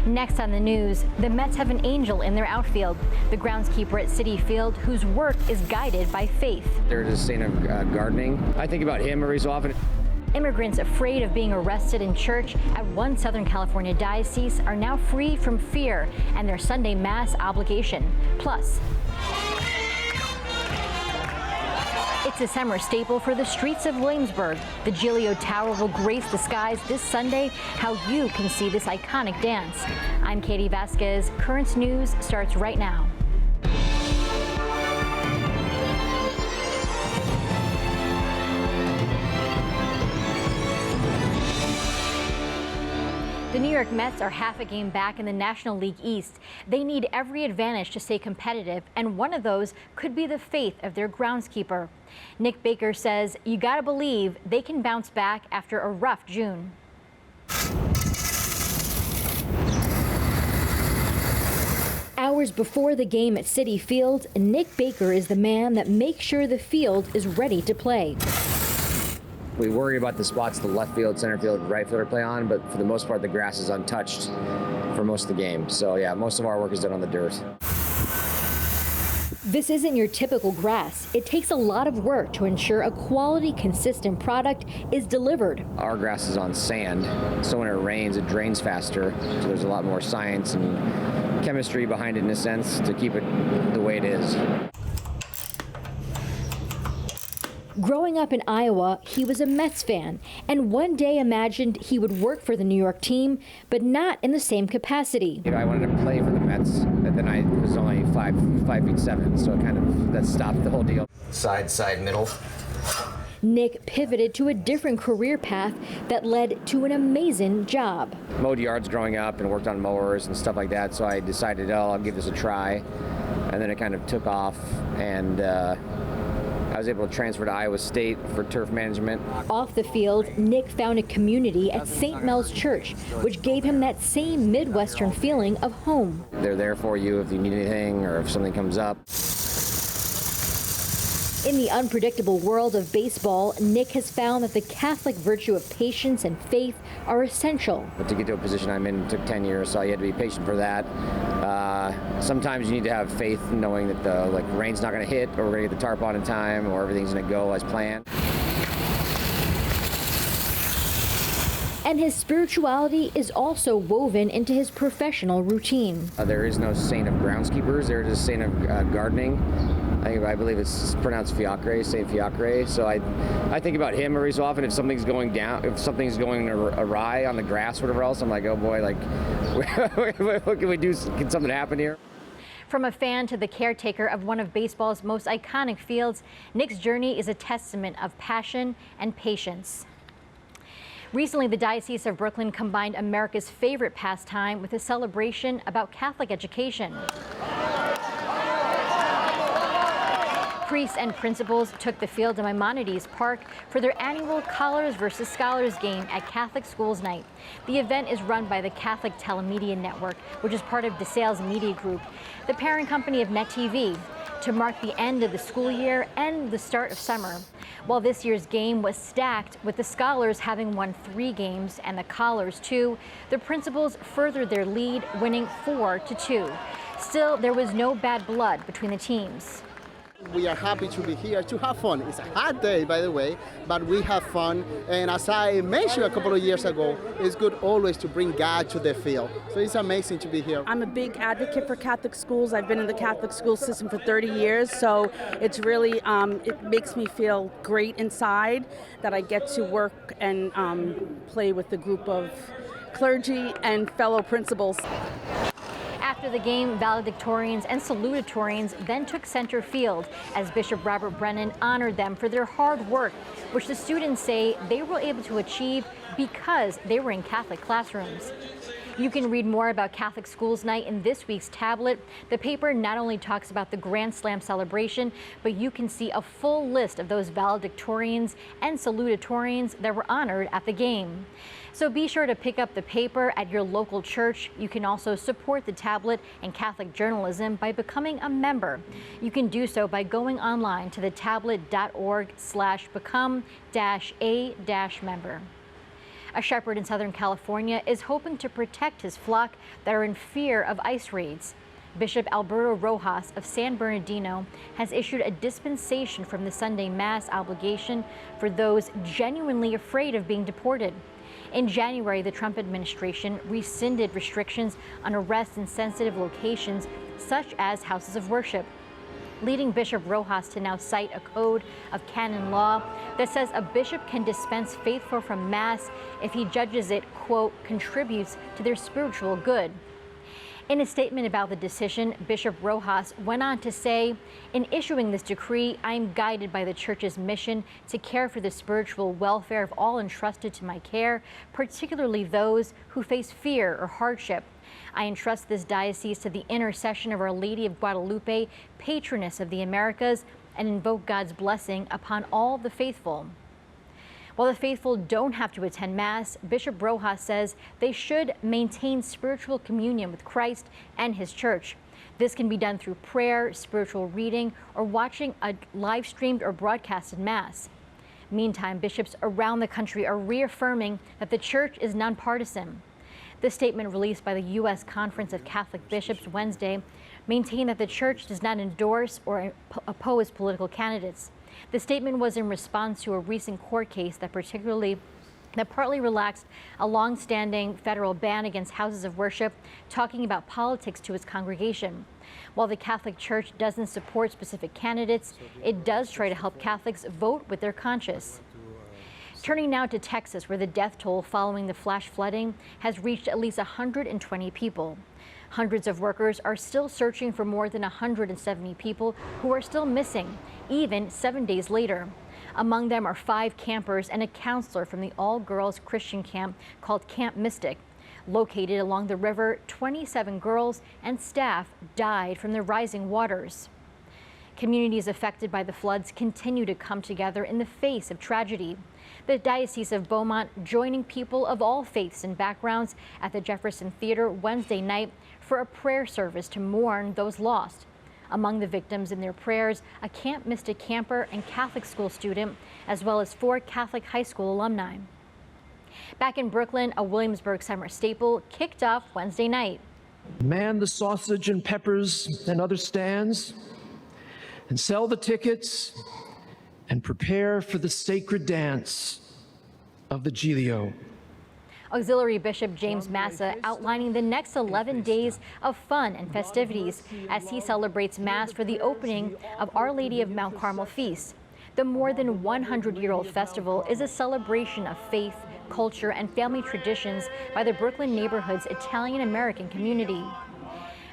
Next on the news, the Mets have an angel in their outfield, the groundskeeper at Citi Field, whose work is guided by faith. There's a saint of gardening. I think about him every so often. Immigrants afraid of being arrested in church at one Southern California diocese are now free from fear and their Sunday Mass obligation. Plus, it's a summer staple for the streets of Williamsburg. The Giglio Tower will grace the skies this Sunday. How you can see this iconic dance. I'm Katie Vasquez. Currents News starts right now. The New York Mets are half a game back in the National League East. They need every advantage to stay competitive, and one of those could be the faith of their groundskeeper. Nick Baker says you gotta believe they can bounce back after a rough June. Hours before the game at Citi Field, Nick Baker is the man that makes sure the field is ready to play. We worry about the spots the left field, center field, right fielder play on, but for the most part, the grass is untouched for most of the game. So yeah, most of our work is done on the dirt. This isn't your typical grass. It takes a lot of work to ensure a quality, consistent product is delivered. Our grass is on sand, so when it rains, it drains faster. So there's a lot more science and chemistry behind it in a sense to keep it the way it is. Growing up in Iowa, he was a Mets fan and one day imagined he would work for the New York team, but not in the same capacity. You know, I wanted to play for the Mets, but then I was only 5'7", so it kind of that stopped the whole deal. Side, middle. Nick pivoted to a different career path that led to an amazing job. Mowed yards growing up and worked on mowers and stuff like that, so I decided, I'll give this a try. And then it kind of took off, and I was able to transfer to Iowa State for turf management. Off the field, Nick found a community at St. Mel's Church, which gave him that same Midwestern feeling of home. They're there for you if you need anything or if something comes up. In the unpredictable world of baseball, Nick has found that the Catholic virtue of patience and faith are essential. But to get to a position I'm in, it took 10 years, so you had to be patient for that. Sometimes you need to have faith knowing that the rain's not going to hit, or we're going to get the tarp on in time, or everything's going to go as planned. And his spirituality is also woven into his professional routine. There is no saint of groundskeepers. There is a saint of gardening. I believe it's pronounced Fiacre, Saint Fiacre. So I think about him every so often. If something's going down, if something's going awry on the grass or whatever else, I'm like, oh boy, what can we do? Can something happen here? From a fan to the caretaker of one of baseball's most iconic fields, Nick's journey is a testament of passion and patience. Recently, the Diocese of Brooklyn combined America's favorite pastime with a celebration about Catholic education. Priests and principals took the field at Maimonides Park for their annual Collars versus Scholars game at Catholic Schools Night. The event is run by the Catholic Telemedia Network, which is part of DeSales Media Group, the parent company of Net TV, to mark the end of the school year and the start of summer. While this year's game was stacked, with the Scholars having won 3 games and the Collars 2, the principals furthered their lead, winning 4-2. Still, there was no bad blood between the teams. We are happy to be here to have fun. It's a hot day, by the way, but we have fun. And as I mentioned a couple of years ago, it's good always to bring God to the field. So it's amazing to be here. I'm a big advocate for Catholic schools. I've been in the Catholic school system for 30 years, so it's really, it makes me feel great inside that I get to work and play with a group of clergy and fellow principals. After the game, valedictorians and salutatorians then took center field as Bishop Robert Brennan honored them for their hard work, which the students say they were able to achieve because they were in Catholic classrooms. You can read more about Catholic Schools Night in this week's tablet. The paper not only talks about the Grand Slam celebration, but you can see a full list of those valedictorians and salutatorians that were honored at the game. So be sure to pick up the paper at your local church. You can also support the tablet and Catholic journalism by becoming a member. You can do so by going online to thetablet.org/become-a-member. A shepherd in Southern California is hoping to protect his flock that are in fear of ICE raids. Bishop Alberto Rojas of San Bernardino has issued a dispensation from the Sunday Mass obligation for those genuinely afraid of being deported. In January, the Trump administration rescinded restrictions on arrests in sensitive locations such as houses of worship, leading Bishop Rojas to now cite a code of canon law that says a bishop can dispense faithful from Mass if he judges it, quote, contributes to their spiritual good. In a statement about the decision, Bishop Rojas went on to say, in issuing this decree, I am guided by the Church's mission to care for the spiritual welfare of all entrusted to my care, particularly those who face fear or hardship. I entrust this diocese to the intercession of Our Lady of Guadalupe, patroness of the Americas, and invoke God's blessing upon all the faithful. While the faithful don't have to attend Mass, Bishop Rojas says they should maintain spiritual communion with Christ and his church. This can be done through prayer, spiritual reading, or watching a live streamed or broadcasted Mass. Meantime, bishops around the country are reaffirming that the church is nonpartisan. The statement released by the U.S. Conference of Catholic Bishops Wednesday maintained that the church does not endorse or oppose political candidates. The statement was in response to a recent court case that partly relaxed a long-standing federal ban against houses of worship, talking about politics to its congregation. While the Catholic Church doesn't support specific candidates, it does try to help Catholics vote with their conscience. Turning now to Texas, where the death toll following the flash flooding has reached at least 120 people. Hundreds of workers are still searching for more than 170 people who are still missing, even 7 days later. Among them are 5 campers and a counselor from the all-girls Christian camp called Camp Mystic. Located along the river, 27 girls and staff died from the rising waters. Communities affected by the floods continue to come together in the face of tragedy. The Diocese of Beaumont joining people of all faiths and backgrounds at the Jefferson Theater Wednesday night for a prayer service to mourn those lost. Among the victims in their prayers, a Camp Mystic camper and Catholic school student, as well as 4 Catholic high school alumni. Back in Brooklyn, a Williamsburg summer staple kicked off Wednesday night. Man the sausage and peppers and other stands, and sell the tickets, and prepare for the sacred dance of the Giglio. Auxiliary Bishop James Massa outlining the next 11 days of fun and festivities as he celebrates Mass for the opening of Our Lady of Mount Carmel feast. The more than 100-year-old festival is a celebration of faith, culture, and family traditions by the Brooklyn neighborhood's Italian-American community.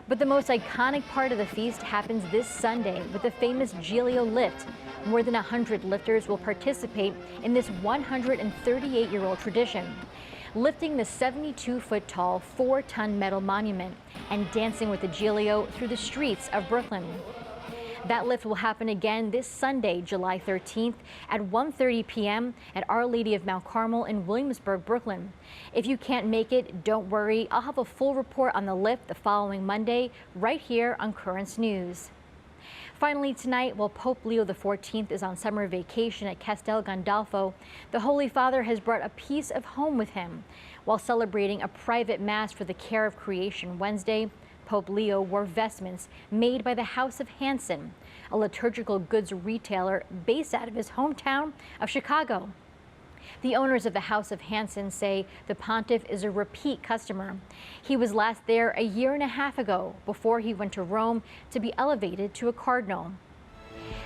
But the most iconic part of the feast happens this Sunday with the famous Giglio lift. More than 100 lifters will participate in this 138-year-old tradition, lifting the 72-foot-tall, 4-ton metal monument and dancing with the Giglio through the streets of Brooklyn. That lift will happen again this Sunday, July 13th at 1:30 p.m. at Our Lady of Mount Carmel in Williamsburg, Brooklyn. If you can't make it, don't worry. I'll have a full report on the lift the following Monday right here on Currents News. Finally tonight, while Pope Leo XIV is on summer vacation at Castel Gandolfo, the Holy Father has brought a piece of home with him. While celebrating a private Mass for the care of creation Wednesday, Pope Leo wore vestments made by the House of Hansen, a liturgical goods retailer based out of his hometown of Chicago. The owners of the House of Hansen say the pontiff is a repeat customer. He was last there a year and a half ago before he went to Rome to be elevated to a cardinal.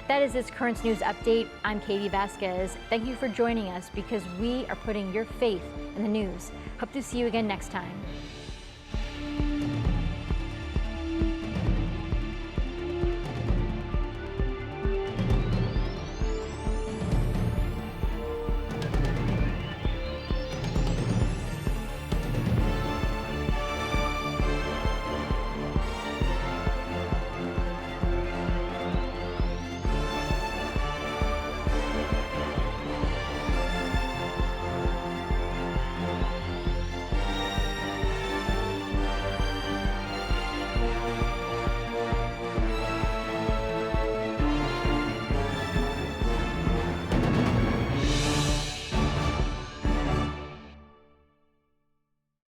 That is this Currents News update. I'm Katie Vasquez. Thank you for joining us because we are putting your faith in the news. Hope to see you again next time.